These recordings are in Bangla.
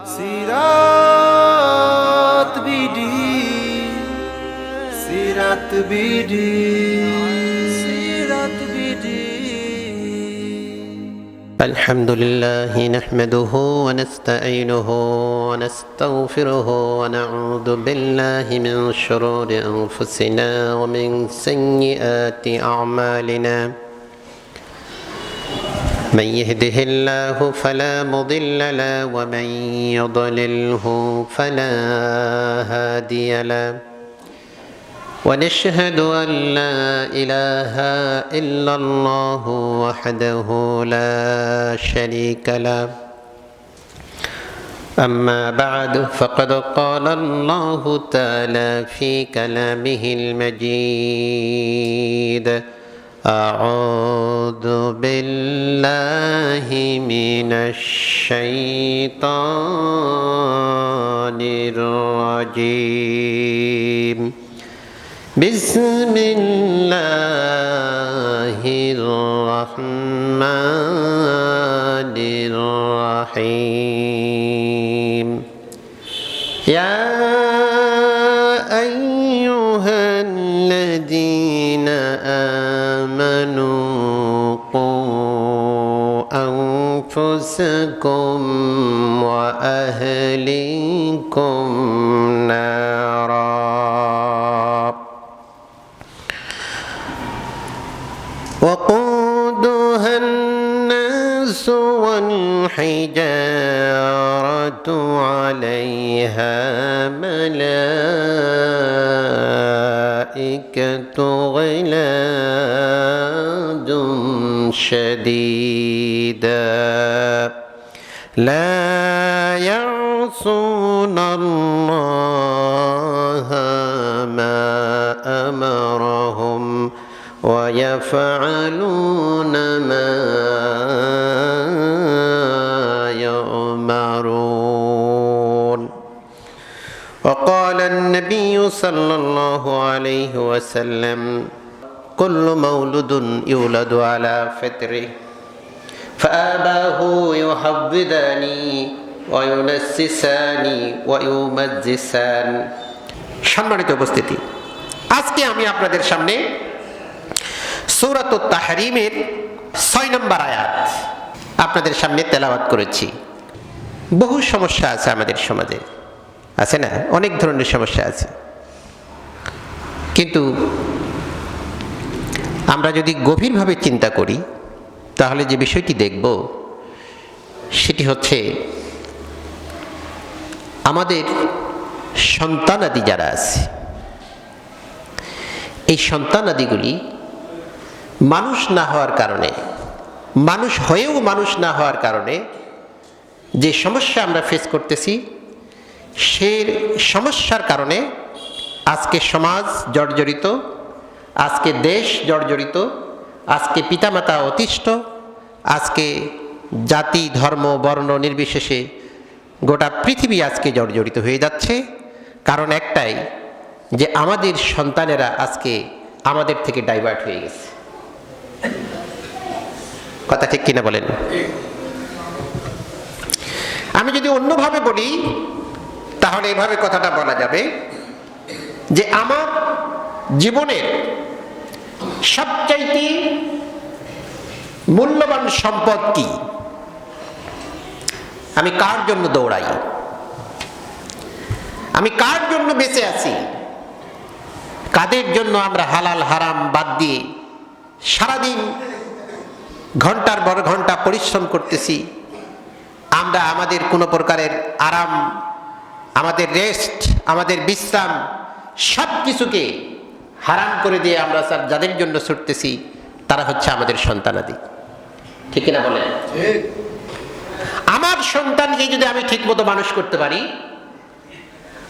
সিরাত বিডি সিরাত বিডি সিরাত বিডি الحمد لله نحمده ونستعينه ونستغفره ونعوذ بالله من شرور أنفسنا ومن سيئات أعمالنا من يهده الله فلا مضل له ومن يضلله فلا هادي له ونشهد أن لا إله إلا الله وحده لا شريك له أما بعد فقد قال الله تعالى في كلامه المجيد أعوذ بالله من الشيطان الرجيم بسم الله الرحمن الرحيم يا أيها الذين آمنوا قوا أنفسكم وأهليكم نارا وقودها الناس والحجارة عليها ملائكة غلاظ شديدا لا يعصون الله ما أمرهم ويفعلون ما يؤمرون وقال النبي صلى الله عليه وسلم كل مولود يولد على فطره فآباه يحوداني وينسساني ويمجسان সম্মানিত উপস্থিতি, আজকে আমি আপনাদের সামনে সূরাতুত তাহরীমের 6 নম্বর আয়াত আপনাদের সামনে তেলাওয়াত করেছি। বহু সমস্যা আছে আমাদের সমাজে, আছে না? অনেক ধরনের সমস্যা আছে, কিন্তু আমরা যদি গভীরভাবে চিন্তা করি তাহলে যে বিষয়টি দেখব সেটি হচ্ছে আমাদের সন্তানাদি যারা আছে, এই সন্তানাদিগুলি মানুষ না হওয়ার কারণে, মানুষ হয়েও মানুষ না হওয়ার কারণে যে সমস্যা আমরা ফেস করতেছি, সে সমস্যার কারণে আজকে সমাজ জর্জরিত, আজকে দেশ জর্জরিত, আজকে পিতামাতা অতিষ্ঠ, আজকে জাতি ধর্ম বর্ণ নির্বিশেষে গোটা পৃথিবী আজকে জর্জরিত হয়ে যাচ্ছে। কারণ একটাই, যে আমাদের সন্তানেরা আজকে আমাদের থেকে ডাইভার্ট হয়ে গেছে। কথা ঠিক কিনা বলেন? আমি যদি অন্যভাবে বলি তাহলে এভাবে কথাটা বলা যাবে যে আমার জীবনের সবচাইতে মূল্যবান সম্পদ কি? আমি কার জন্য দৌড়াই? আমি কার জন্য বেঁচে আছি? কাদের জন্য আমরা হালাল হারাম বাদ দিয়ে সারাদিন ঘন্টার পর ঘন্টা পরিশ্রম করতেছি? আমরা আমাদের কোনো প্রকারের আরাম, আমাদের রেস্ট, আমাদের বিশ্রাম সব কিছুকে হারাম করে দিয়ে আমরা যাদের জন্য ছুটতেছি তারা হচ্ছে আমাদের সন্তানাদি। ঠিক কিনা বলেন? আমার সন্তানকে যদি আমি ঠিকমতো মানুষ করতে পারি,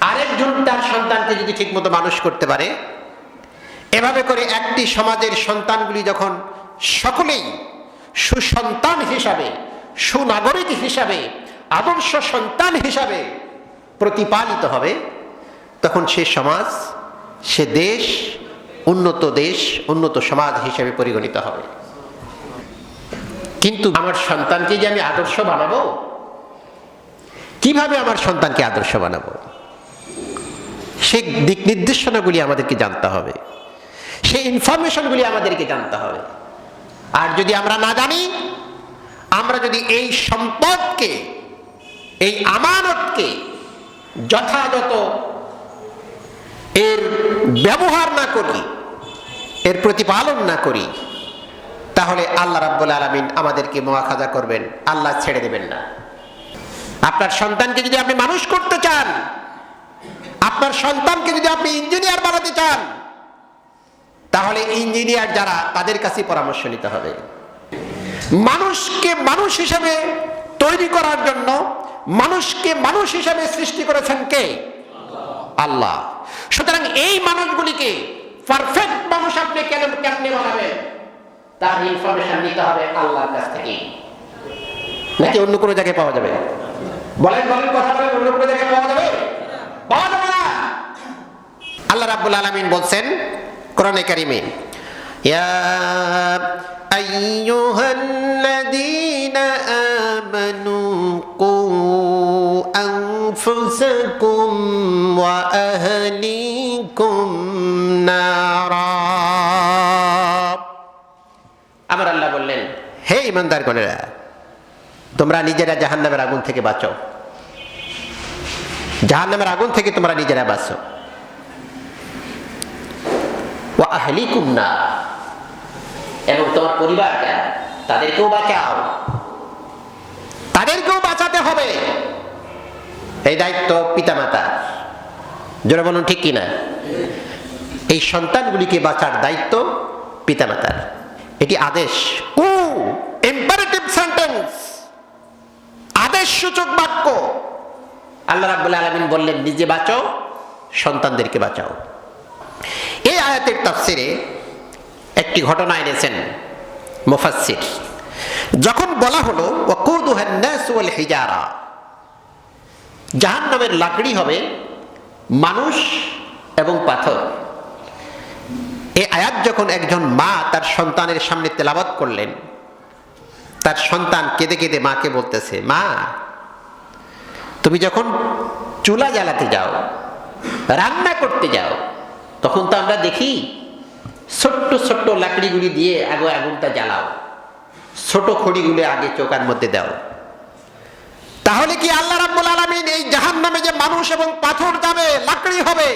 আরেকজন তার সন্তানকে যদি ঠিকমতো মানুষ করতে পারে, এভাবে করে একটি সমাজের সন্তানগুলি যখন সকলেই সুসন্তান হিসাবে, সুনাগরিক হিসাবে, আদর্শ সন্তান হিসাবে প্রতিপালিত হবে, তখন সে সমাজ, সে দেশ উন্নত সমাজ হিসেবে পরিগণিত হবে। কিন্তু আমার সন্তানকে যে আমি আদর্শ বানাবো, কিভাবে আমার সন্তানকে আদর্শ বানাবো, সেই দিক নির্দেশনাগুলি আমাদেরকে জানতে হবে, সেই ইনফরমেশনগুলি আমাদেরকে জানতে হবে। আর যদি আমরা না জানি, আমরা যদি এই সম্পদকে, এই আমানতকে যথাযথ এর ব্যবহার না করি, এর প্রতিপালন না করি, তাহলে আল্লাহ রাব্বুল আলামিন আমাদেরকে মুআখাযা করবেন, আল্লাহ ছেড়ে দেবেন না। আপনার সন্তানকে যদি আপনি মানুষ করতে চান, আপনার সন্তানকে যদি আপনি ইঞ্জিনিয়ার বানাতে চান, তাহলে ইঞ্জিনিয়ার যারা তাদের কাছে পরামর্শ নিতে হবে। মানুষকে মানুষ হিসেবে তৈরি করার জন্য মানুষকে মানুষ হিসেবে সৃষ্টি করেছেন কে? আল্লাহ। সুতরাং এই মানুষগুলিকে পারফেক্ট মানুষ আপনি কেমনে বানাবেন, তার ইনফরমেশন নিতে হবে আল্লাহর কাছ থেকে, নাকি অন্য কোনো জায়গায় পাওয়া যাবে? বলেন বলেন, কথা বলেন, অন্য কোনো জায়গায় পাওয়া যাবে? পাওয়া যাবে না। আল্লাহ রাব্বুল আলামিন বলছেন কোরআনে কারিমে, ইয়া আইয়ুহাল্লাযীনা আমানু কু আনফুসাকুম ওয়া আহলিকুম নারা। আমার আল্লাহ বললেন, হে ঈমানদারগণেরা, তোমরা নিজেরা জাহান্নামের আগুন থেকে বাঁচো, জাহান্নামের আগুন থেকে তোমরা নিজেরা বাঁচো। ওয়া আহলিকুম নার, এবং তোমার পরিবার যারা তাদেরকেও বাঁচাও, তাদেরকেও বাঁচাতে হবে। এই দায়িত্ব পিতামাতার। যারা বলুন ঠিক কিনা? এই সন্তানগুলিকে বাঁচার দায়িত্ব পিতামাতার। এটি আদেশ, ইম্পারেটিভ সেন্টেন্স, আদেশ সূচক বাক্য। আল্লাহ রাব্বুল আলামিন বললেন, নিজে বাঁচো, সন্তানদেরকে বাঁচাও। এই আয়াতের তাফসিরে একটি ঘটনা এনেছেন মুফাসসির। যখন বলা হলো ওয়াকুদুহান নাস ওয়াল হিজারা, জাহান্নামের লাকড়ি হবে মানুষ এবং পাথর। এই আয়াত যখন একজন মা তার সন্তানের সামনে তেলাওয়াত করলেন, তার সন্তান কেঁদে কেঁদে মাকে বলতেছে, মা তুমি যখন চুলা জ্বালাতে যাও, রান্না করতে যাও, তখন তো আমরা দেখি ছোট্ট ছোট্ট লাকড়িগুলি দিয়ে আগে আগুনটা জ্বালাও, ছোট খড়িগুলো আগে চৌকার মধ্যে দাও। তাহলে কি আল্লাহ রাব্বুল আলামিন এই জাহান্নামে যে মানুষ এবং পাথর যাবে, লাকড়ি হবে,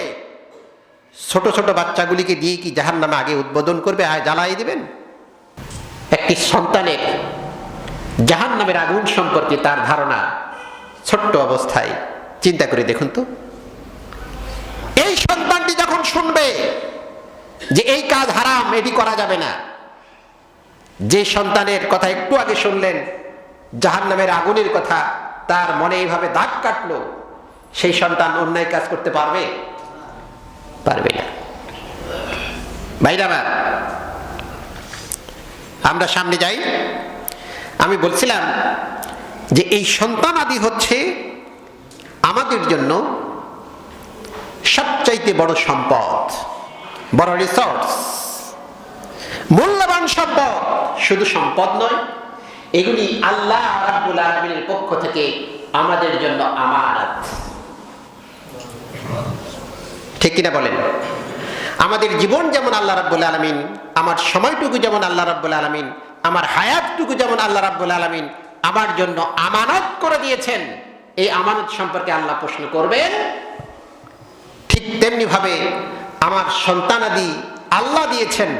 ছোট ছোট বাচ্চাগুলিকে দিয়ে কি জাহান্নামে আগে উদ্বোধন করবে, আর জ্বালাই দিবেন? একটি সন্তানের জাহান্নামের আগুন সম্পর্কে তার ধারণা ছোট্ট অবস্থায়, চিন্তা করে দেখুন তো। এই সন্তানটি যখন শুনবে যে এই কাজ হারাম, এটি করা যাবে না, যে সন্তানের কথা একটু আগে শুনলেন জাহান্নামের আগুনের কথা, তার মনে এইভাবে দাগ কাটলো, সেই সন্তান অন্যায় কাজ করতে পারবে? পারবে না। ভাইরা আমার, আমরা সামনে যাই। আমি বলছিলাম যে এই সন্তান আদি হচ্ছে আমাদের জন্য সবচাইতে বড় সম্পদ, বড় রিসোর্স, মূল্যবান সম্পদ। শুধু সম্পদ নয়, এগুলি আল্লাহ রাব্বুল আলামিনের পক্ষ থেকে আমাদের জন্য আমানত। ঠিক কিনা বলেন? আমাদের জীবন যেমন আল্লাহ রাব্বুল আলামিন, আমার সময়টুকু যেমন আল্লাহ রাব্বুল আলামিন, আমার হায়াতটুকু যেমন আল্লাহ রাব্বুল আলামিন আমার জন্য আমানত করে দিয়েছেন, এই আমানত সম্পর্কে আল্লাহ প্রশ্ন করবেন। ঠিক তেমনি ভাবে আমার সন্তানাদি আল্লাহ দিয়েছেন,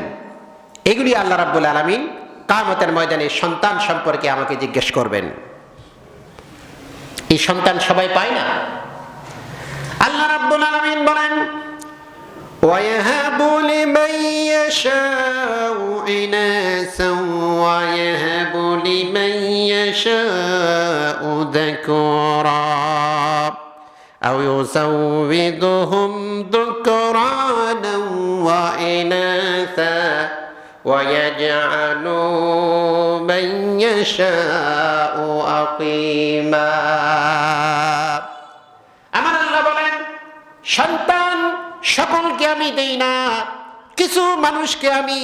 এগুলি আল্লাহ রাব্বুল আলামিন কিয়ামতের ময়দানে সন্তান সম্পর্কে আমাকে জিজ্ঞেস করবেন। এই সন্তান সবাই পায় না। আল্লাহ রাব্বুল আলামিন বলেন, وَيَهَبُ لِمَن يَشَاءُ إِنَاثًا وَيَهَبُ لِمَن يَشَاءُ ذَكُورًا أَوْ يُزَوِّجُهُمْ ذُكْرَانًا وَإِنَاثًا وَيَجْعَلُ مَن يَشَاءُ عَقِيمًا। আমার আল্লাহ বলেন, সন্তান সকলকে আমি দেই না, কিছু মানুষকে আমি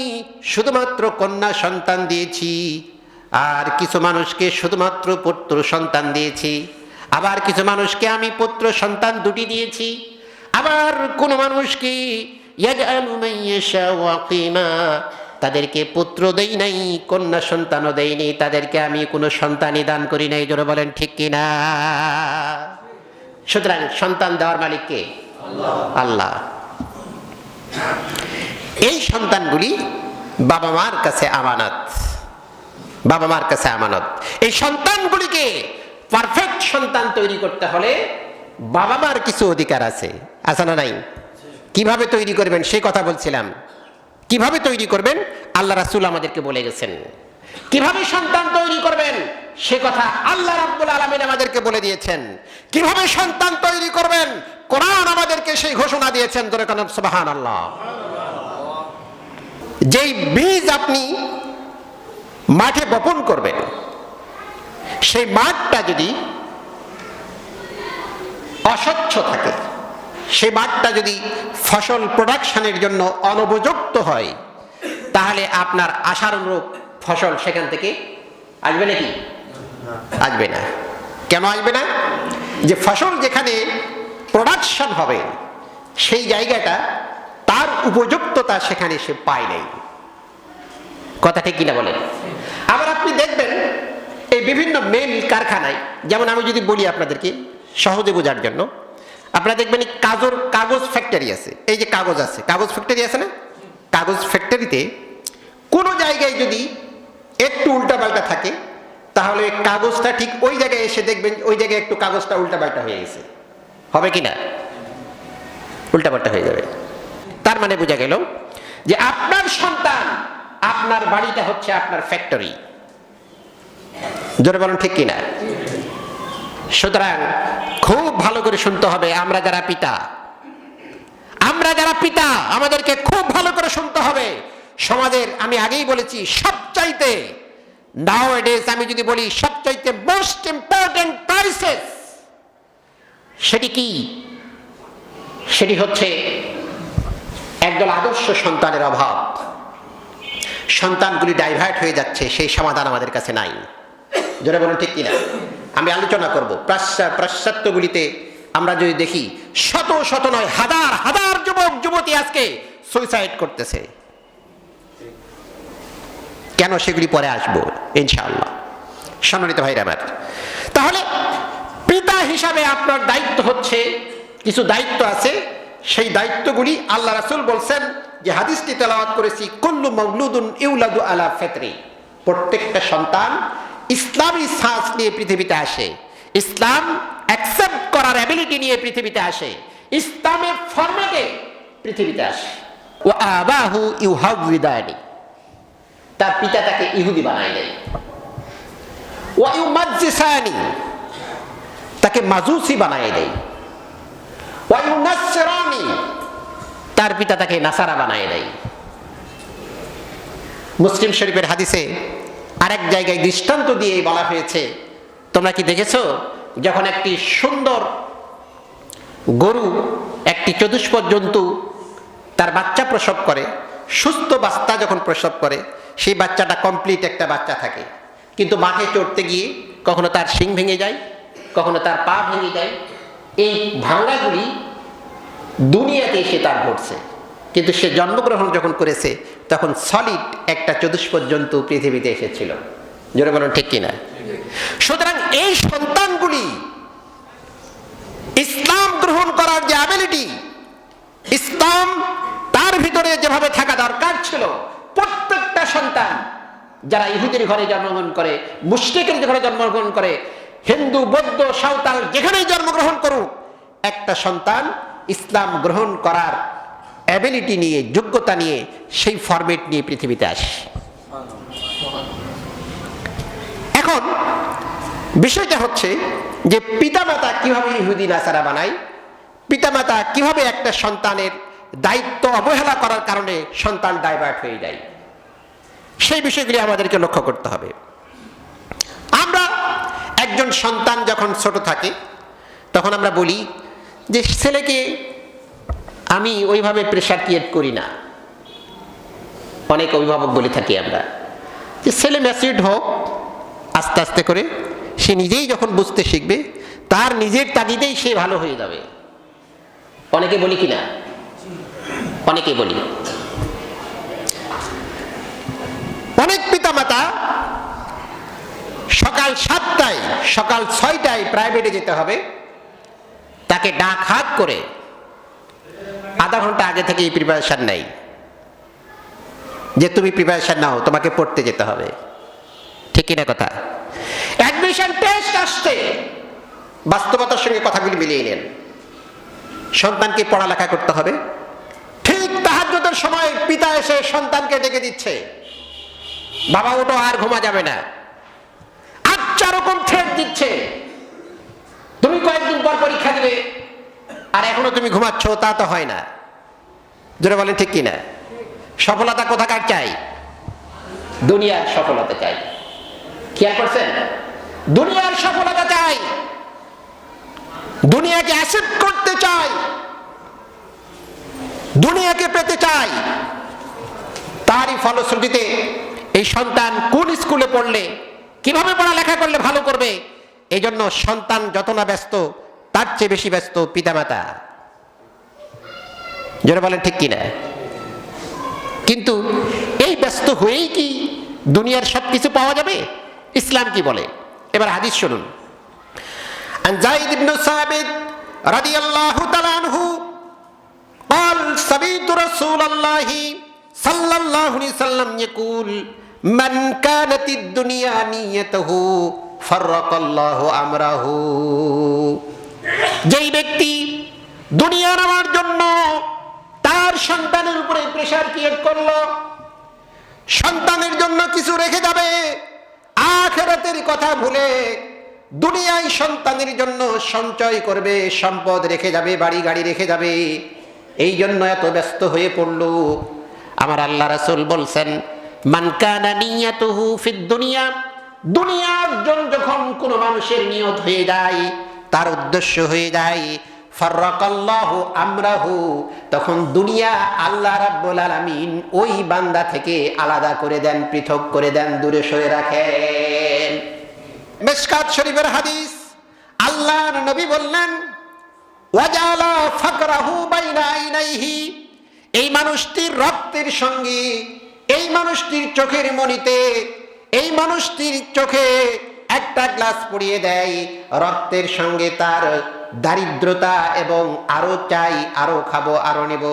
শুধুমাত্র কন্যা সন্তান দিয়েছি, আর কিছু মানুষকে শুধুমাত্র পুত্র সন্তান দিয়েছি, আবার কিছু মানুষকে আমি পুত্র সন্তান দুটি দিয়েছি, আবার কোন মানুষকে ইয়াজআলু মান ইয়াশাউ আকিমা, তাদেরকে পুত্র দেই নাই, কন্যা সন্তানও দেইনি, তাদেরকে আমি কোনো সন্তানই দান করি নাই। জোরে বলেন ঠিক কিনা? সুতরাং সন্তান দেওয়ার মালিক কে? আল্লাহ। এই সন্তানগুলি বাবা মার কাছে আমানত, বাবা মার কাছে আমানত। এই সন্তানগুলিকে পারফেক্ট সন্তান তৈরি করতে হলে বাবা মার কিছু অধিকার আছে, আছে না নাই? কিভাবে তৈরি করবেন সে কথা বলছিলাম। কিভাবে তৈরি করবেন আল্লাহ রাসূল আমাদেরকে বলে গেছেন। কিভাবে সন্তান তৈরি করবেন সে কথা আল্লাহ রাব্বুল আলামিন আমাদেরকে বলে দিয়েছেন। কিভাবে সন্তান তৈরি করবেন কোরআন আমাদেরকে সেই ঘোষণা দিয়েছেন। জোরে বলেন সুবহানাল্লাহ। যেই বীজ আপনি মাঠে বপন করবেন, সেই মাঠটা যদি অস্বচ্ছ থাকে, সেই মাঠটা যদি ফসল প্রোডাকশনের জন্য অনুপযুক্ত হয়, তাহলে আপনার আশানুরূপ ফসল সেখান থেকে আসবে নাকি? আসবে না। কেন আসবে না? যে ফসল যেখানে প্রোডাকশন হবে সেই জায়গাটা তার উপযুক্ততা সেখানে সে পায় নাই। কথা ঠিক কিনা বলেন? আবার আপনি দেখবেন এই বিভিন্ন মিল কারখানায়, যেমন আমি যদি বলি আপনাদেরকে সহজে বোঝার জন্য, আপনারা দেখবেন কাগজ ফ্যাক্টরি আছে। এই যে কাগজ আছে, কাগজ ফ্যাক্টরি আছে না? কাগজ ফ্যাক্টরিতে কোনো জায়গায় যদি একটু উল্টাপাল্টা থাকে, তাহলে কাগজটা ঠিক ওই জায়গায় এসে দেখবেন ওই জায়গায় একটু কাগজটা উল্টাপাল্টা হয়ে গেছে। হবে কি না? উল্টাপাল্টা হয়ে যাবে। তার মানে বোঝা গেল যে আপনার সন্তান, আপনার বাড়িটা হচ্ছে আপনার ফ্যাক্টরি। জোরে বলুন ঠিক কিনা? সুতরাং খুব ভালো করে শুনতে হবে। আমরা যারা পিতা আমাদেরকে খুব ভালো করে শুনতে হবে। সমাজের, আমি আগেই বলেছি, সবচাইতে নাওএডেজ আমি যদি বলি সবচাইতে মোস্ট ইম্পর্টেন্ট ক্রাইসিস, সেটি কি? সেটি হচ্ছে একদল আদর্শ সন্তানের অভাব। সন্তানগুলি ডাইভার্ট হয়ে যাচ্ছে, সেই সমাধান আমাদের কাছে নাই। জোরে বলুন ঠিক কিনা? আমি আলোচনা করব পাশ্চাত্যগুলিতে আমরা যদি দেখি শত শত নয় হাজার হাজার যুবক যুবতী আজকে সুইসাইড করতেছে। কেন? সেগুলি পরে আসবো ইনশাআল্লাহ। সম্মানিত ভাইরা আমার, তাহলে পিতা হিসাবে আপনার দায়িত্ব হচ্ছে, কিছু দায়িত্ব আছে। সেই দায়িত্বগুলি আল্লাহ রাসূল বলছেন, যে হাদিসটি তেলাওয়াত করেছি, কুল্লু মাউলুদুন ইউলাদু আলা ফিতরি, প্রত্যেকটা সন্তান ইসলামী সাজ নিয়ে পৃথিবীতে আসে, ইসলাম অ্যাকসেপ্ট করার অ্যাবিলিটি নিয়ে পৃথিবীতে আসে, ইসলামের ফরম্যাটে পৃথিবীতে আসে। ওয়া আবাহু ইউহাউইদানি, তার পিতা তাকে ইহুদি বানায় দেয়। ওয়া ইউমাজ্জিসানি, তাকে মাজুসি বানায় দেয়। ওয়া ইউনাসসিরানি, তার পিতা তাকে নাসারা বানায় দেয়। মুসলিম শরীফের হাদিসে আরেক জায়গায় দৃষ্টান্ত দিয়ে বলা হয়েছে, তোমরা কি দেখেছো যখন একটি সুন্দর গরু, একটি চতুষ্পদ জন্তু তার বাচ্চা প্রসব করে, সুস্থ বাচ্চা যখন প্রসব করে, সেই বাচ্চাটা কমপ্লিট একটা বাচ্চা থাকে, কিন্তু মাঠে চড়তে গিয়ে কখনো তার শিং ভেঙে যায়, কখনো তার পা ভেঙে যায়। এই ভাঙাগুলি দুনিয়াতে এসে তার ঘটছে, কিন্তু সে জন্মগ্রহণ যখন করেছে তখন সলিড একটা চতুষ্পদ জন্তু পৃথিবীতে এসেছিল। জোরে বলুন ঠিক কিনা? সুতরাং এই সন্তানগুলি ইসলাম গ্রহণ করার যে অ্যাবিলিটি, ইসলাম তার ভিতরে যেভাবে থাকা দরকার ছিল, প্রত্যেকটা সন্তান যারা ইহুদির ঘরে জন্মগ্রহণ করে, মুশরিকের ঘরে জন্মগ্রহণ করে, হিন্দু বৌদ্ধ সাঁওতাল যেখানেই জন্মগ্রহণ করুক, একটা সন্তান ইসলাম গ্রহণ করার অ্যাবিলিটি নিয়ে, যোগ্যতা নিয়ে, সেই ফরম্যাট নিয়ে পৃথিবীতে আসে। এখন বিষয়টা হচ্ছে যে পিতামাতা কিভাবে ইহুদি নাসারা বানায়, পিতামাতা কিভাবে একটা সন্তানের দায়িত্ব অবহেলা করার কারণে সন্তান ডাইভার্ট হয়ে যায়, সেই বিষয়গুলি আমাদেরকে লক্ষ্য করতে হবে। আমরা একজন সন্তান যখন ছোট থাকে তখন আমরা বলি যে ছেলেকে আমি ওইভাবে প্রেশার ক্রিয়েট করি না। অনেক অভিভাবক বলে থাকি আমরা যে ছেলে ম্যাচিউরড হোক, আস্তে আস্তে করে সে নিজেই যখন বুঝতে শিখবে তার নিজের তাগিদেই সে ভালো হয়ে যাবে। অনেকে বলি কিনা, অনেকে বলি। অনেক পিতামাতা সকাল 7টায় সকাল 6টায় প্রাইভেটে যেতে হবে, তাকে ডাক হাত করে আধা ঘন্টা আগে থেকেই প্রিপারেশন নেই যে তুমি প্রিপারেশন নাও, তোমাকে পড়তে যেতে হবে। ঠিক কিনা কথা? অ্যাডমিশন টেস্ট আসছে, বাস্তবতার সঙ্গে কথাগুলি মিলিয়ে নেন। সন্তানকে পড়ালেখা করতে হবে, ঠিক তাহাজ্জুদের সময় পিতা এসে সন্তানকে ডেকে দিচ্ছে, বাবা ওঠো, আর ঘুমা যাবে না। 8 রকম থ্রেট দিচ্ছে, তুমি কয়েকদিন পর পরীক্ষা দিবে আর এখনো তুমি ঘুমাচ্ছ, তা তো হয় না। জোরে বলেন ঠিক কিনা? সফলতা কোথাকার চাই? দুনিয়ার সফলতা চাই। খেয়াল করছেন? দুনিয়ার সফলতা চাই, দুনিয়াকে অ্যাকসেপ্ট করতে চাই, দুনিয়াকে পেতে চাই। তারই ফলশ্রুতিতে এই সন্তান কোন স্কুলে পড়লে, কিভাবে পড়ালেখা করলে ভালো করবে, এই জন্য সন্তান যত না ব্যস্ত, তার চেয়ে বেশি ব্যস্ত পিতামাতা। যারা বলেন ঠিক কিনা? কিন্তু এই ব্যস্ত হয়েই কি দুনিয়ার সবকিছু পাওয়া যাবে? ইসলাম কি বলে? এবার হাদিস শুনুন। عن زيد بن ثابت رضي الله تعالى عنه قال سمعت رسول الله صلى الله عليه وسلم يقول من كانت الدنيا نيته فرق الله امره। যেই ব্যক্তি দুনিয়া নেওয়ার জন্য তার সন্তানের উপরে প্রেসার ক্রিয়েট করলো, সন্তানের জন্য কিছু রেখে যাবে, আখিরাতের কথা ভুলে দুনিয়ায় সন্তানের জন্য সঞ্চয় করবে, সম্পদ রেখে যাবে, বাড়ি গাড়ি রেখে যাবে, এই জন্য এত ব্যস্ত হয়ে পড়লো। আমার আল্লাহ রাসূল বলছেন, মান কানা নিয়াতুহু ফিদ দুনিয়া, দুনিয়ার জন্য যখন কোনো মানুষের নিয়ত হয়ে যায়, তার উদ্দেশ্য হয়ে যায়, ফাররাকাল্লাহু আমরাহু, তখন দুনিয়া আল্লাহ রাব্বুল আলামিন ওই বান্দা থেকে আলাদা করে দেন, পৃথক করে দেন, দূরে সরে রাখেন। মিশকাত শরীফের হাদিস, আল্লাহর নবী বললেন, ওয়াজালা ফাকরাহু বাইনা আইনাইহি, এই মানুষটির রক্তের সঙ্গে, এই মানুষটির চোখের মনিতে, এই মানুষটির চোখে একটা গ্লাস পড়িয়ে দেয়, রক্তের সঙ্গে তার দারিদ্রতা এবং আরো চাই, আরো খাবো, আরো নেব,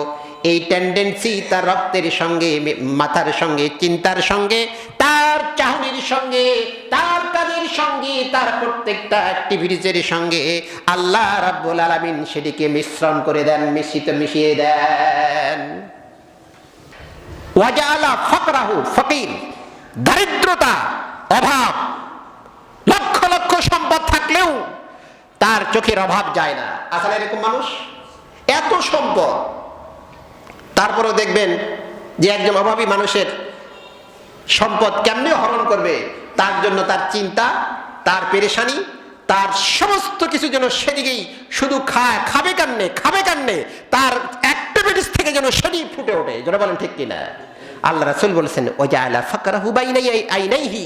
এই টেন্ডেন্সি তার রক্তের সঙ্গে, মাথার সঙ্গে, চিন্তার সঙ্গে, তার চাহনির সঙ্গে, তার কাজের সঙ্গে, তার প্রত্যেকটা অ্যাক্টিভিটিসের সঙ্গে আল্লাহ রাব্বুল আলামিন সেটিকে মিশ্রণ করে দেন, মিশিয়ে দেন। ওয়াজালা ফাকরাহু, ফকির, দারিদ্রতা, অভাব, লক্ষ লক্ষ সম্পদ থাকলেও তার চোখের অভাব যায় না। আসলে এরকম মানুষ, এত সম্পদ, তারপরেও দেখবেন যে একজন অভাবী মানুষের সম্পদ কেমনে হরণ করবে, তার জন্য তার চিন্তা, তার পেরেশানি, তার সমস্ত কিছু যেন সেদিকেই শুধু খাবে কান্নে, তার অ্যাক্টিভিটিস থেকে যেন সেটি ফুটে ওঠে। যেন বলেন ঠিক কিনা? আল্লাহ রাসূল বলেছেন, ওয়াজালা ফাকরাহু বাইনা আইনাইহি,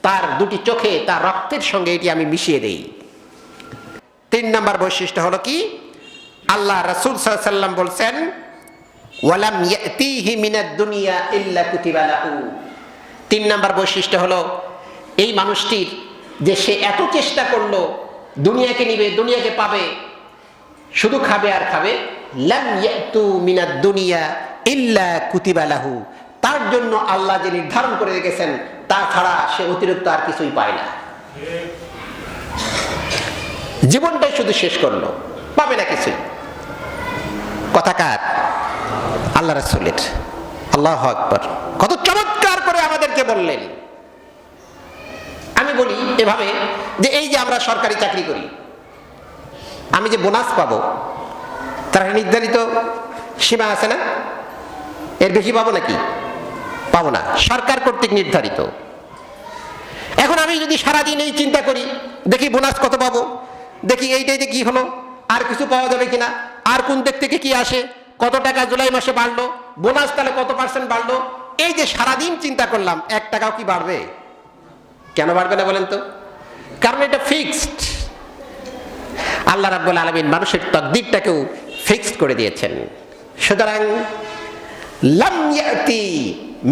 তার দুটি চোখে, তার রক্তের সঙ্গে এটি আমি মিশিয়ে দেই। 3 নম্বর বৈশিষ্ট্য হলো কি? আল্লাহ রাসূল সাল্লাল্লাহু আলাইহি ওয়াসাল্লাম বলছেন, ওয়ালাম ইয়াতিহি মিনাদ দুনিয়া ইল্লা কুতিবা লাহু। 3 নম্বর বৈশিষ্ট্য হলো এই মানুষটির যে সে এত চেষ্টা করলো দুনিয়াকে নিবে, দুনিয়াকে পাবে, শুধু খাবে আর খাবে, লাম ইয়াতু মিনাদ দুনিয়া ইল্লা কুতিবা লাহু, তার জন্য আল্লাহ যে নির্ধারণ করে রেখেছেন তা ছাড়া সে অতিরিক্ত আর কিছুই পায় না। জীবনটাই শুধু শেষ করলো, পাবে না কিছুই। কথা কার? আল্লাহ রাসূলের। আল্লাহু আকবার, কত চমৎকার করে আমাদেরকে বললেন। আমি বলি এভাবে যে এই যে আমরা সরকারি চাকরি করি, আমি যে বোনাস পাবো তার নির্ধারিত সীমা আছে না? এর বেশি পাবো নাকি? পাবো না, সরকার কর্তৃক নির্ধারিত। এখন আমি যদি সারাদিন এই চিন্তা করি, দেখি বোনাস কত পাবো, দেখি এইটাই কি হলো, আর কিছু পাওয়া যাবে কিনা, আর কোন দিক থেকে কি আসে, কত টাকা জুলাই মাসে বাড়লো, বোনাস তাহলে কত % বাড়লো, এই যে সারাদিন চিন্তা করলাম, 1 টাকাও কি বাড়বে? কেন বাড়বে না বলেন তো? কারণ এটা ফিক্সড। আল্লাহ রাব্বুল আলামিন মানুষের তাকদীরটাকেও ফিক্সড করে দিয়েছেন। সুতরাং লাম ইয়াতি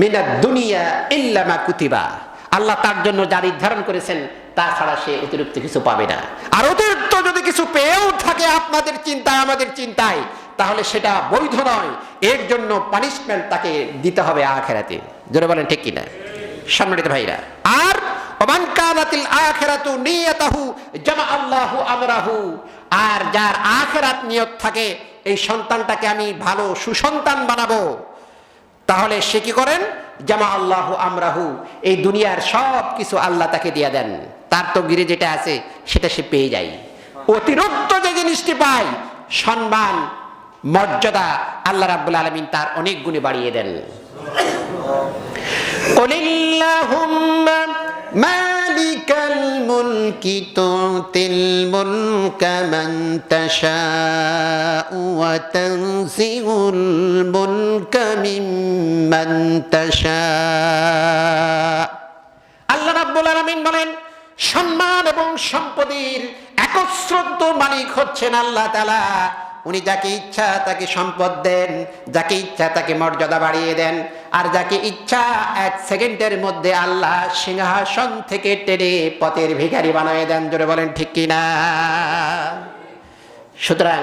মিনাদ দুনিয়া ইল্লা মা কুতিবা, আল্লাহ তার জন্য যা নির্ধারণ করেছেন তা ছাড়া সে অতিরিক্ত কিছু পাবে না। আর অতিরিক্ত যদি কিছু পেয়েও থাকে আপনাদের চিন্তায় আমাদের চিন্তায়, তাহলে সেটা বৈধ নয়, এর জন্য পানিশমেন্ট তাকে দিতে হবে আখিরাতে। জোরে বলেন ঠিক কিনা সম্মানিত ভাইরা? আর ওমান কানাতিল আখিরাতু নিয়াতাহু জামা আল্লাহু আমরাহু, আর যার আখিরাত নিয়ত থাকে এই সন্তানটাকে আমি ভালো সুসন্তান বানাবো, তাহলে সে কি করেন? জামা আল্লাহু আমরাহু, এই দুনিয়ার সব কিছু আল্লাহ তাকে দিয়ে দেন, তার তকদিরে যেটা আছে সেটা সে পেয়ে যায়। অতিরিক্ত যে জিনিসটি পায়, সম্মান মর্যাদা, আল্লাহ রাব্বুল আলামিন তার অনেক গুণে বাড়িয়ে দেন। কুলিল্লাহুম্মা মালিকাল মুলকি তুতিল মুলকা মান তাশাউ ওয়া তানজিউল মুলকা মিম্মান তাশা। আল্লাহ রাব্বুল আলামিন বলেন, সম্মান এবং সম্পদের একচ্ছত্র মালিক হচ্ছেন আল্লাহ তাআলা। উনি যাকে ইচ্ছা তাকে সম্পদ দেন, যাকে ইচ্ছা তাকে মর্যাদা বাড়িয়ে দেন, আর যাকে ইচ্ছা এক সেকেন্ডের মধ্যে আল্লাহ সিংহাসন থেকে টেনে পথের ভিখারি বানিয়ে দেন। জোরে বলেন ঠিক কিনা? সুতরাং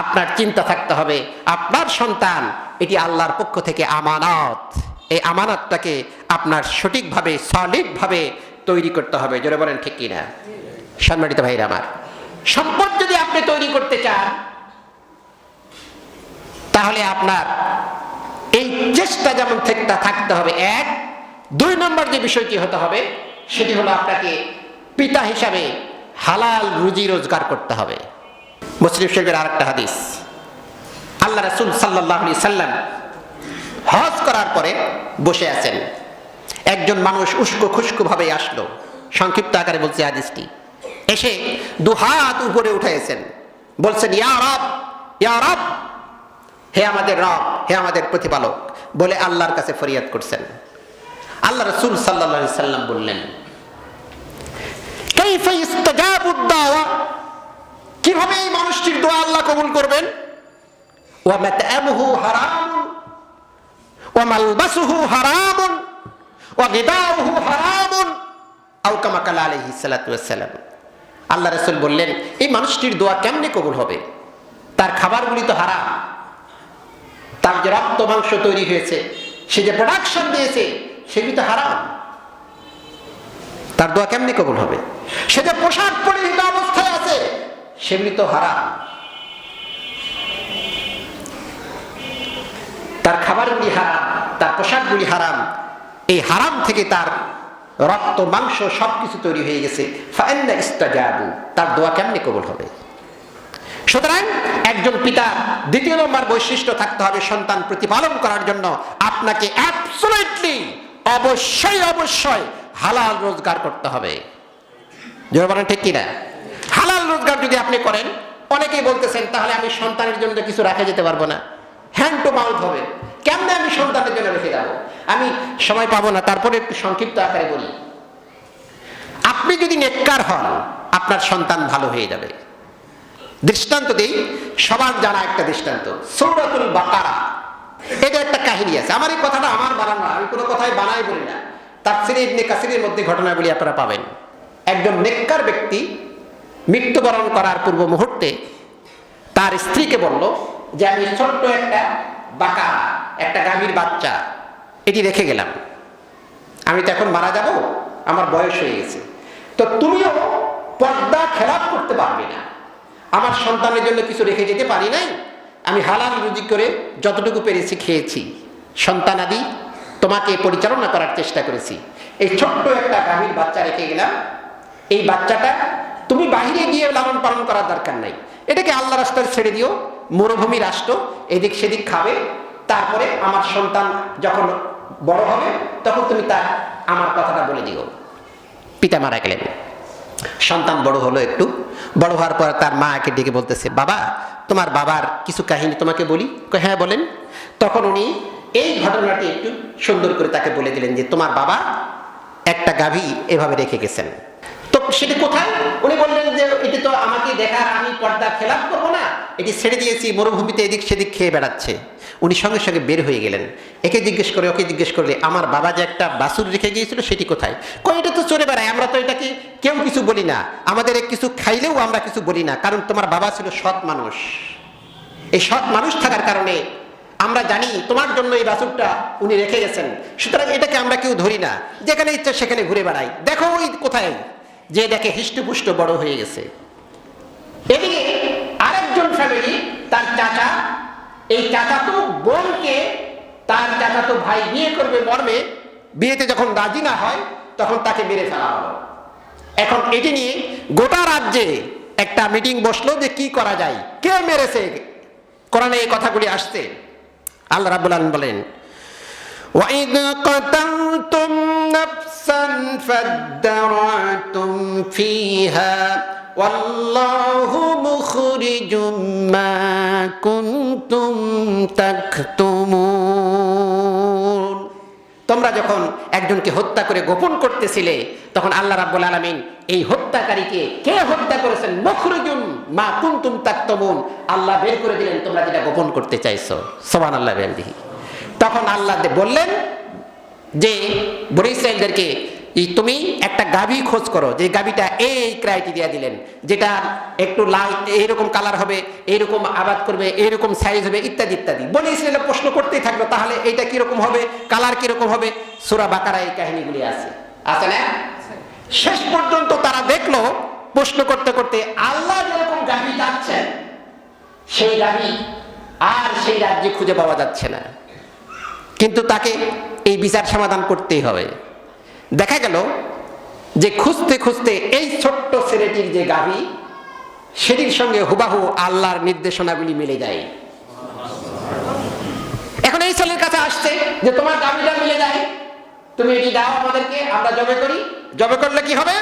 আপনার চিন্তা থাকতে হবে, আপনার সন্তান এটি আল্লাহর পক্ষ থেকে আমানত, এই আমানতটাকে আপনার সঠিকভাবে সলিডভাবে তৈরি করতে হবে। জোরে বলেন ঠিক কিনা সম্মানিত ভাইরা আমার? সম্পদ যদি আপনি তৈরি করতে চান, তাহলে আপনার এই চেষ্টা যেমন থাকতে হবে এক। 2 নম্বর যে বিষয়টি হতে হবে সেটি হলো আপনাকে পিতা হিসাবে হালাল রুজি রোজগার করতে হবে। মুসলিম শরীফের আরেকটা হাদিস, আল্লাহ রাসূল সাল্লাল্লাহু আলাইহি সাল্লাম হজ করার পরে বসে আছেন, একজন মানুষ উস্কো খুস্কো ভাবে আসলো, সংক্ষিপ্ত আকারে বলছে হাদিসটি, এসে 2 হাত উপরে উঠাইছেন, বলছেন ইয়া রব, ইয়া রব, হে আমাদের রব, হে আমাদের প্রতিপালক বলে আল্লাহর কাছে ফরিয়াদ করছেন। আল্লাহ রাসূল সাল্লাল্লাহু আলাইহি সাল্লাম বললেন, কাইফা ইস্তাজাবুদ দাওয়া, কিভাবে এই মানুষটির দোয়া আল্লাহ কবুল করবেন? ওয়া মাতআমুহু হারাম ওয়া মালবাসুহু হারাম ওয়া গিদাউহু হারাম আও কামা ক্বালা আলাইহিস সালাতু ওয়াস সালাম। আল্লাহ রাসূল বললেন, এই মানুষটির দোয়া কেমনে কবুল হবে? তার খাবারগুলি তো হারাম, তার যে রক্ত মাংস তৈরি হয়েছে, সে যে প্রোডাকশন দিয়েছে সেগুলি তো হারাম, তার দোয়া কেমনি কবুল হবে? সে যে পোশাক পরিহিত অবস্থায় আছে সেগুলি তো হারাম, তার খাবারগুলি হারাম, তার পোশাকগুলি হারাম, এই হারাম থেকে তার রক্ত মাংস সবকিছু তৈরি হয়ে গেছে। ফাআন্না ইস্তাজাবু, তার দোয়া কেমনি কবুল হবে? সুতরাং একজন পিতার 2 নম্বর বৈশিষ্ট্য থাকতে হবে সন্তান প্রতিপালন করার জন্য, আপনাকে অ্যাবসলিউটলি অবশ্যই অবশ্যই হালাল রোজগার করতে হবে। জোরে বলেন ঠিক কিনা? হালাল রোজগার যদি আপনি করেন, অনেকেই বলতেছেন তাহলে আমি সন্তানের জন্য কিছু রাখা যেতে পারবো না, হ্যান্ড টু মাউথ হবে, কেমনে আমি সন্তানের জন্য রেখে যাবো? আমি সময় পাবো না, তারপরে একটু সংক্ষিপ্ত আকারে বলি। আপনি যদি নেককার হন, আপনার সন্তান ভালো হয়ে যাবে। দৃষ্টান্ত দেই, সবার জানা একটা দৃষ্টান্ত, সূরাতুল বাকারা। এটা একটা কাহিনী আছে, আমার এই কথাটা আমার বানানো, আমি কোনো কথাই বানাই বলি না, তাফসীরে ইবনে কাসিরের মধ্যে ঘটনাগুলি আপনারা পাবেন। একজন নেককার ব্যক্তি মৃত্যুবরণ করার পূর্ব মুহূর্তে তার স্ত্রীকে বলল যে আমি ছোট্ট একটা বাকারা, একটা গাভীর বাচ্চা এটি রেখে গেলাম, আমি তো এখন মারা যাব, আমার বয়স হয়ে গেছে, তো তুমিও পর্দা খেলাপ করতে পারবে না, আমার সন্তানের জন্য কিছু রেখে যেতে পারি নাই, আমি হালাল রুজি করে যতটুকু পেরেছি খেয়েছি, সন্তানাদি তোমাকে পরিচালনা করার চেষ্টা করেছি, এই ছোট্ট একটা গাভীর বাচ্চা রেখে গেলাম, এই বাচ্চাটা তুমি বাহিরে গিয়ে লালন পালন করার দরকার নাই, এটাকে আল্লাহ রাস্তায় ছেড়ে দিও, মরুভূমি রাষ্ট্র, এদিক সেদিক খাবে, তারপরে আমার সন্তান যখন বড় হবে তখন তুমি তার আমার কথাটা বলে দিও। পিতা মারা গেলেন, সন্তান বড় হলো, একটু বড় হওয়ার পর তার মাকে ডেকে বলতেছে, বাবা তোমার বাবার কিছু কাহিনী তোমাকে বলি। হ্যাঁ বলেন। তখন উনি এই ঘটনাটি একটু সুন্দর করে তাকে বলে দিলেন যে তোমার বাবা একটা গাভী এভাবে রেখে গেছেন, তো সেটি কোথায়? উনি বললেন যে এটি তো আমাকে দেখার, আমি পর্দা খেলাপ করবো না, এটি ছেড়ে দিয়েছি, মরুভূমিতে এদিক সেদিক খেয়ে বেড়াচ্ছে। উনি সঙ্গে সঙ্গে বের হয়ে গেলেন। একে জিজ্ঞেস করে ওকে জিজ্ঞেস করলে, আমার বাবা যে একটা বাছুর রেখে গিয়েছিল সেটি কোথায়? কই, এটা তো চড়ে বেড়ায়, আমরা তো এটাকে কেউ কিছু বলি না, আমাদের কিছু খাইলেও আমরা কিছু বলি না, কারণ তোমার বাবা ছিল সৎ মানুষ। এই সৎ মানুষ থাকার কারণে আমরা জানি তোমার জন্য এই বাছুরটা উনি রেখে গেছেন, সুতরাং এটাকে আমরা কেউ ধরি না, যেখানে ইচ্ছা সেখানে ঘুরে বেড়াই। দেখো ওই কোথায়, যে দেখে হিষ্টপুষ্ট বড় হয়ে গেছে। এদিকে আরেকজন ফ্যামিলি, তার চাচা, এই চাচাতো বোনকে তার চাচাতো ভাই বিয়ে করবে মর্মে, বিয়েতে যখন রাজি না হয় তখন তাকে মেরে ফেলা হলো। এখন এটি নিয়ে গোটা রাজ্যে একটা মিটিং বসলো যে কি করা যায়, কে মেরেছে। কোরআনে এই কথাগুলি আসছে। আল্লাহ রাব্বুল আলামিন বলেন, وَإِذْ قَتَلْتُمْ نَفْسًا فَادَّرَأْتُمْ فِيهَا وَاللَّهُ مُخْرِجٌ مَا كُنْتُمْ تَكْتُمُونَ। তোমরা যখন একজনকে হত্যা করে গোপন করতেছিলে, তখন আল্লাহ রাব্বুল আলামিন এই হত্যাকারীকে কে হত্যা করেছেন, মুখরিজুম মা কুনতুম তাকতুমুন, আল্লাহ বের করে দিলেন তোমরা যেটা গোপন করতে চাইছো। সুবহানাল্লাহ বিহামদিহি। তখন আল্লাহ বললেন যে বনী ইসরাঈলদেরকে, তুমি একটা গাভী খোঁজ করো, যে গাভীটা এই ক্রাইটেরিয়া দিলেন, যেটা একটু লাল, এইরকম কালার হবে, এইরকম আবাদ করবে, এইরকম সাইজ হবে, ইত্যাদি ইত্যাদি। বনী ইসরাঈল প্রশ্ন করতেই থাকলো, তাহলে এইটা কিরকম হবে, কালার কিরকম হবে। সূরা বাকারায় এই কাহিনীগুলি আছে না? শেষ পর্যন্ত তারা দেখলো প্রশ্ন করতে করতে আল্লাহ যেরকম গাভী চাচ্ছেন সেই গাভী আর সেই রাজ্যে খুঁজে পাওয়া যাচ্ছে না, কিন্তু তাকে এই বিচার সমাধান করতেই হবে। দেখা গেল যে খুঁজতে খুঁজতে এই ছোট্ট ছেলেটির যে গাভী, সেটির সঙ্গে হুবাহু আল্লাহর নির্দেশনাগুলি মিলে যায়। এখন এই ছেলের কাছে আসছে যে তোমার গাভীটা মিলে যায়, তুমি এটি দাও আমাদেরকে, আমরা জবে করি। জবে করলে কি হবে?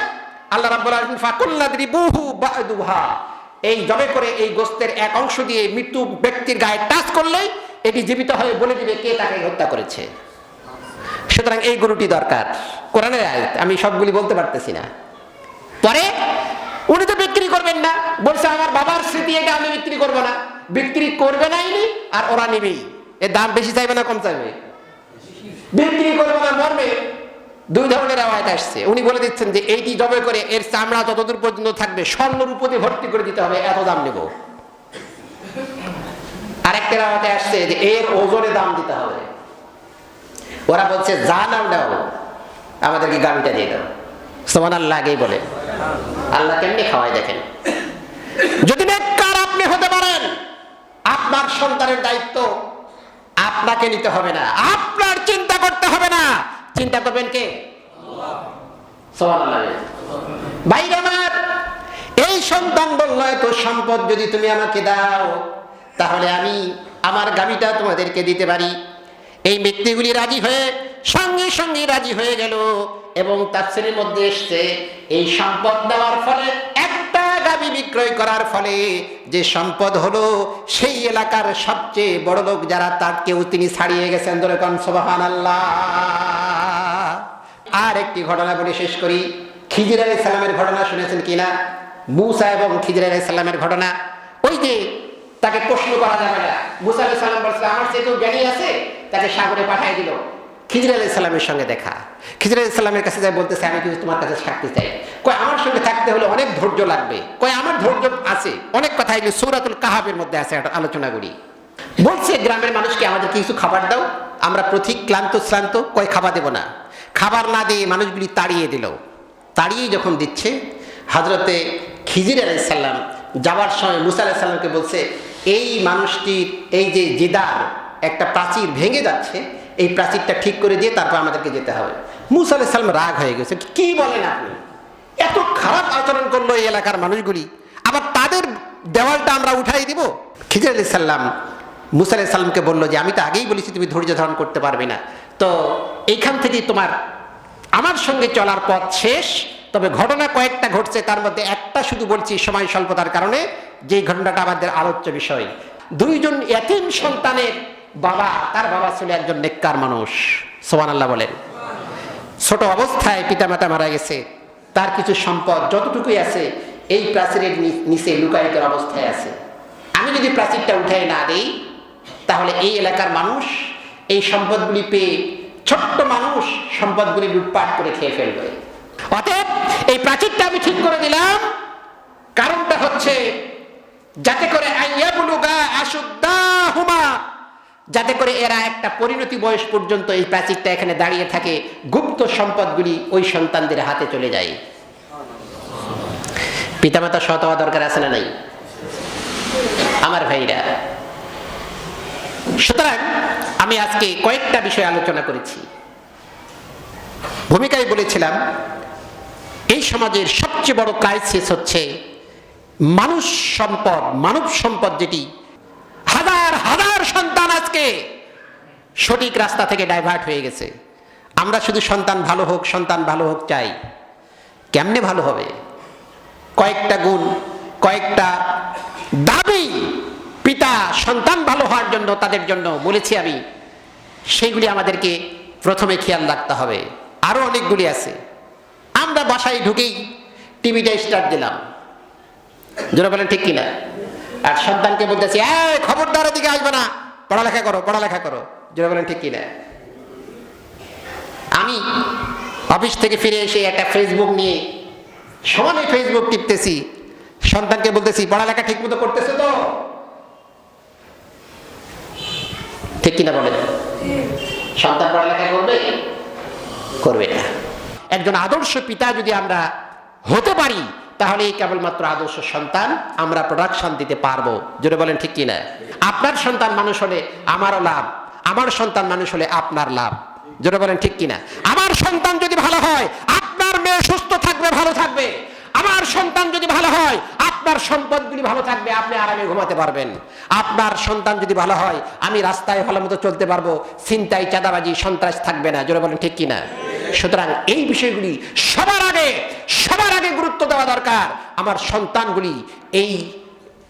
আল্লাহ রাব্বুল আলামিন ফাকুল্লাদরিবুহু বা'দুহা, এই জবে করে এই গোস্তের এক অংশ দিয়ে মৃত্যু ব্যক্তির গায়ে টাচ করলেই এটি জীবিত হয়ে বলে দিবে কে তাকে হত্যা করেছে। সুতরাং এই গরুটি দরকার। কোরআনের আয়াত, আমি সবগুলি বলতে পারতেছি না। পরে উনি তো বিক্রি করবেন না, বলছে আমার বাবার স্মৃতি, এটা আমি বিক্রি করব না। বিক্রি করবে না ইনি, আর ওরা নেবেই। এর দাম বেশি চাইবে না কম চাইবে? বিক্রি করবে না মর্মে দুই ধরনের আয়াত আসছে। উনি বলে দিচ্ছেন যে এইটি জবে করে এর চামড়া যতদূর পর্যন্ত থাকবে স্বর্ণ রূপতে ভর্তি করে দিতে হবে, এত দাম নেব। আরেকটা আয়াতে আসছে যে এর ওজনে দাম দিতে হবে। ওরা বলছে যা নাও নাও, আমাদেরকে গাভীটা দিয়ে দাও। সুবহানাল্লাহ আগেই বলে। আল্লাহ কেমনি খাওয়ায় দেখেন। যদি নেককার আপনি হতে পারেন, আপনার সন্তানের দায়িত্ব আপনাকে নিতে হবে না, আপনার চিন্তা করতে হবে না, চিন্তা করবেন কে? আল্লাহ। সুবহানাল্লাহ। ভাইরা আমার, এই সন্তান বলল এত সম্পদ যদি তুমি আমাকে দাও, তাহলে আমি আমার গাভীটা তোমাদেরকে দিতে পারি। এই ব্যক্তিগুলি রাজি হয়ে সঙ্গে সঙ্গে রাজি হয়ে গেল, এবং তাফসীরের মধ্যে এসেছে এই সম্পদ দেওয়ার ফলে, একটা গাভী বিক্রয় করার ফলে যে সম্পদ হলো, সেই এলাকার সবচেয়ে বড় লোক যারা, তাকেও তিনি ছাড়িয়ে গেছেন। ধরে কোন সুবহানাল্লাহ। আর একটি ঘটনা বলে শেষ করি। খিজির আলাইহিস সালামের ঘটনা শুনেছেন কিনা? মূসা এবং খিজির আলাইহিস সালামের ঘটনা। ওই যে তাকে প্রশ্ন করা যাবে না, মূসা আলাইহিস সালাম বলছে আমার চেয়ে কেউ জ্ঞানী আছে, তাকে সাগরে পাঠিয়ে দিল। খিজির আলাইহিস সালামের সঙ্গে দেখা। খিজির আলাইহিস সালামের কাছে যায়, বলতেছে আমি কিন্তু তোমার কাছে থাকতে চাই। কয় আমার সঙ্গে থাকতে হলে অনেক ধৈর্য লাগবে। কয় আমার ধৈর্য আছে। অনেক কথা এগুলো সূরাতুল কাহাফের মধ্যে আছে, একটা আলোচনা করি। বলছে গ্রামের মানুষকে আমাদের কিছু খাবার দাও, আমরা প্রতি ক্লান্ত শ্রান্ত। কয় খাবার দেব না। খাবার না দিয়ে মানুষগুলি তাড়িয়ে দিল। তাড়িয়ে যখন দিচ্ছে, হযরতে খিজির আলাইহিস সালাম যাওয়ার সময় মূসা আলাইহিস সালামকে বলছে এই মানুষটির এই যে জিদার একটা প্রাচীর ভেঙে যাচ্ছে, এই প্রাচীরটা ঠিক করে দিয়ে তারপর আমাদেরকে যেতে হবে। মূসা আলাইহিস সালাম রাগ হয়ে গেছে, কি বলেন আপনি? এত খারাপ আচরণ করলো এই এলাকার মানুষগুলি, আবার তাদের দেওয়ালটা আমরা উঠাই দিব? খিজির আলাইহিস সালাম মূসা আলাইহিস সালামকে বললো যে আমি তো আগেই বলেছি তুমি ধৈর্য ধারণ করতে পারবে না, তো এইখান থেকেই তোমার আমার সঙ্গে চলার পথ শেষ। তবে ঘটনা কয়েকটা ঘটছে, তার মধ্যে একটা শুধু বলছি সময় স্বল্পতার কারণে, যে ঘটনাটা আমাদের আলোচ্য বিষয়। দুইজন এতিম সন্তানের বাবা, তার বাবা ছিল একজন নেককার মানুষ। সুবহানাল্লাহ বলেন। ছোট অবস্থায় পিতামাতা মারা গেছে, তার কিছু সম্পদ যতটুকুই আছে এই প্রাচীরের নিচে লুকায়িত অবস্থায় আছে। আমি যদি প্রাচীরটা উঠাই না দেই তাহলে এই এলাকার মানুষ এই সম্পদগুলি পেয়ে ছোট্ট মানুষ সম্পদগুলি লুটপাট করে খেয়ে ফেলবে। অতএব এই প্রাচীরটা আমি ঠিক করে দিলাম, কারণটা হচ্ছে যাতে করে আইয়াবুলুগা আশুদ্দাহুমা, যাতে করে এরা একটা পরিণতি বয়স পর্যন্ত এই প্রাচীরটা এখানে দাঁড়িয়ে থাকে, গুপ্ত সম্পদগুলি ওই সন্তানদের হাতে চলে যায়। পিতামাতা সৎ হওয়া দরকার আছে না নাই আমার ভাইরা? সুতরাং আমি আজকে কয়েকটা বিষয় আলোচনা করেছি। ভূমিকায় বলেছিলাম এই সমাজের সবচেয়ে বড় ক্রাইসিস হচ্ছে মানুষ সম্পদ, মানব সম্পদ, যেটি হাজার হাজার সন্তান আজকে সঠিক রাস্তা থেকে ডাইভার্ট হয়ে গেছে। আমরা শুধু সন্তান ভালো হোক, সন্তান ভালো হোক চাই। কেমনে ভালো হবে? কয়েকটা গুণ, কয়েকটা দাবি পিতা সন্তান ভালো হওয়ার জন্য তাদের জন্য বলেছি আমি, সেইগুলি আমাদেরকে প্রথমে খেয়াল রাখতে হবে। আরো অনেকগুলি আছে। আমরা বাসায় ঢুকেই টিভিটা স্টার্ট দিলাম, জোরে বলেন ঠিক কিনা? আর সন্তানকে বলতেছি খবরদার দিকে আসবে না, পড়ালেখা করো, পড়ালেখা করো। জোরে বলেন ঠিক কিনা? আমি অফিস থেকে ফিরে এসে একটা ফেসবুক নিয়ে সমানে ফেসবুক টিপতেছি, সন্তানকে বলতেছি পড়ালেখা ঠিক মতো করতেছে তো? ঠিক কিনা বলেন? সন্তান পড়ালেখা করবে? করবে না। একজন আদর্শ পিতা যদি আমরা হতে পারি তাহলে কেবলমাত্র আদর্শ সন্তান আমরা প্রোডাকশন দিতে পারবো। জোরে বলেন ঠিক কিনা? আপনার সন্তান মানুষ হলে আমারও লাভ, আমার সন্তান মানুষ হলে আপনার লাভ। জোরে বলেন ঠিক কিনা? আমার সন্তান যদি ভালো হয় আপনার মেয়ে সুস্থ থাকবে, ভালো থাকবে। আমার সন্তান যদি ভালো হয় আপনার সম্পদগুলি ভালো থাকবে, আপনি আরামে ঘুমাতে পারবেন। আপনার সন্তান যদি ভালো হয় আমি রাস্তায় ভালো মতো চলতে পারবো, ছিনতাই, চাঁদাবাজি, সন্ত্রাস থাকবে না। জোরে বলেন ঠিক কিনা? সুতরাং এই বিষয়গুলি সবার আগে গুরুত্ব দেওয়া দরকার। আমার সন্তানগুলি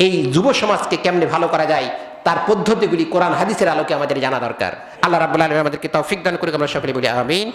এই যুব সমাজকে কেমনে ভালো করা যায় তার পদ্ধতিগুলি কোরআন হাদিসের আলোকে আমাদের জানা দরকার। আল্লাহ রাব্বুল আলামিন আমাদেরকে তৌফিক দান করুক। আমরা সকলে বলি আমিন।